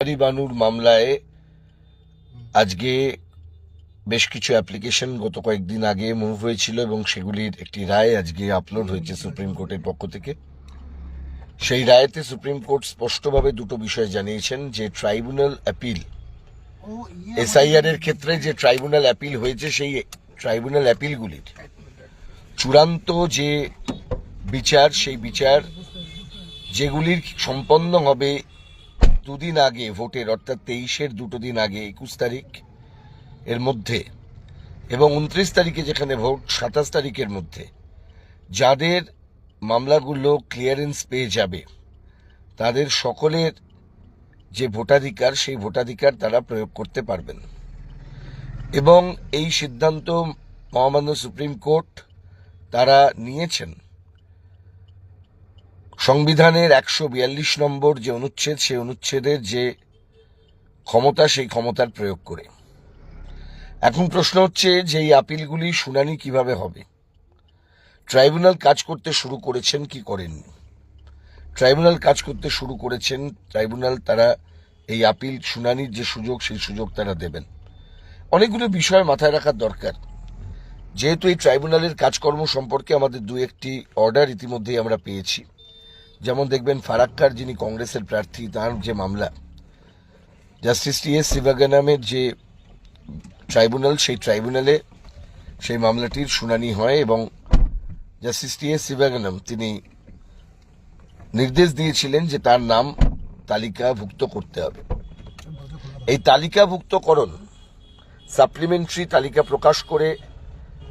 বানুর মামলায় আজকে বেশ কিছু অ্যাপ্লিকেশন গত কয়েকদিন আগে মুভ হয়েছিল এবং সেগুলির একটি রায় আজকে আপলোড হয়েছে সুপ্রিম কোর্টের পক্ষ থেকে। সেই রায়তে সুপ্রিম কোর্ট স্পষ্টভাবে দুটো বিষয় জানিয়েছেন যে ট্রাইব্যুনাল অ্যাপিল, এসআইআর এর ক্ষেত্রে যে ট্রাইব্যুনাল অ্যাপিল হয়েছে সেই ট্রাইব্যুনাল অ্যাপিলগুলির চূড়ান্ত যে বিচার, সেই বিচার যেগুলির সম্পন্ন হবে দুদিন আগে ভোটের, অর্থাৎ 23-এর দুটো দিন আগে 21 তারিখ এর মধ্যে এবং 29 তারিখে যেখানে ভোট, 27 তারিখের মধ্যে যাদের মামলাগুলো ক্লিয়ারেন্স পেয়ে যাবে তাদের সকলের যে ভোটাধিকার, সেই ভোটাধিকার তারা প্রয়োগ করতে পারবেন। এবং এই সিদ্ধান্ত মহামান্য সুপ্রিম কোর্ট তারা নিয়েছেন সংবিধানের 142 নম্বর যে অনুচ্ছেদ, সেই অনুচ্ছেদের যে ক্ষমতা, সেই ক্ষমতার প্রয়োগ করে। এখন প্রশ্ন হচ্ছে যে এই আপিলগুলি শুনানি কিভাবে হবে। ট্রাইব্যুনাল কাজ করতে শুরু করেছেন কি করেননি? ট্রাইব্যুনাল কাজ করতে শুরু করেছেন। ট্রাইব্যুনাল তারা এই আপিল শুনানির যে সুযোগ, সেই সুযোগ তারা দেবেন। অনেকগুলো বিষয় মাথায় রাখার দরকার। যেহেতু এই ট্রাইব্যুনালের কাজকর্ম সম্পর্কে আমাদের দু একটি অর্ডার ইতিমধ্যেই আমরা পেয়েছি। যেমন দেখবেন ফারাক্কার যিনি কংগ্রেসের প্রার্থী, তার যে মামলা, জাস্টিস টি.এস. শিভাগানামের যে ট্রাইব্যুনাল, সেই ট্রাইব্যুনালে সেই মামলাটির শুনানি হয় এবং জাস্টিস টি.এস. শিভাগানাম তিনি নির্দেশ দিয়েছিলেন যে তার নাম তালিকাভুক্ত করতে হবে। এই তালিকাভুক্তকরণ, সাপ্লিমেন্টারি তালিকা প্রকাশ করে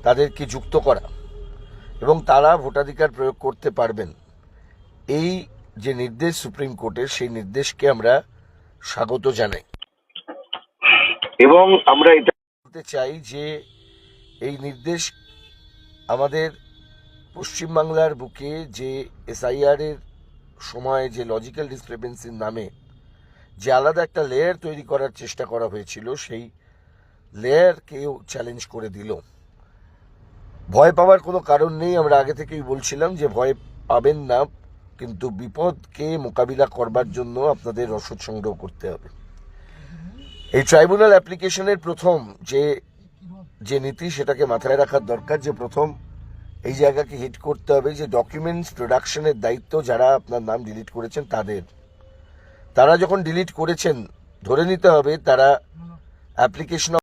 তাদেরকে যুক্ত করা এবং তারা ভোটাধিকার প্রয়োগ করতে পারবেন, এই যে নির্দেশ সুপ্রিম কোর্টের, সেই নির্দেশকে আমরা স্বাগত জানাই এবং আমরা এটা বলতে চাই যে এই নির্দেশ আমাদের পশ্চিমবাংলার বুকে যে এসআইআর এর সময় যে লজিক্যাল ডিসক্রিপেন্সির নামে যে আলাদা একটা লেয়ার তৈরি করার চেষ্টা করা হয়েছিল, সেই লেয়ারকেও চ্যালেঞ্জ করে দিল। ভয় পাওয়ার কোনো কারণ নেই। আমরা আগে থেকেই বলছিলাম যে ভয় পাবেন না, কিন্তু বিপদকে মোকাবিলা করবার জন্য আপনাদের রসদ সংগ্রহ করতে হবে। এই ট্রাইব্যুনাল অ্যাপ্লিকেশনের প্রথম যে নীতি, সেটাকে মাথায় রাখার দরকার যে প্রথম এই জায়গাকে হিট করতে হবে যে ডকুমেন্টস প্রোডাকশনের দায়িত্ব যারা আপনার নাম ডিলিট করেছেন তাদের। তারা যখন ডিলিট করেছেন, ধরে নিতে হবে তারা অ্যাপ্লিকেশন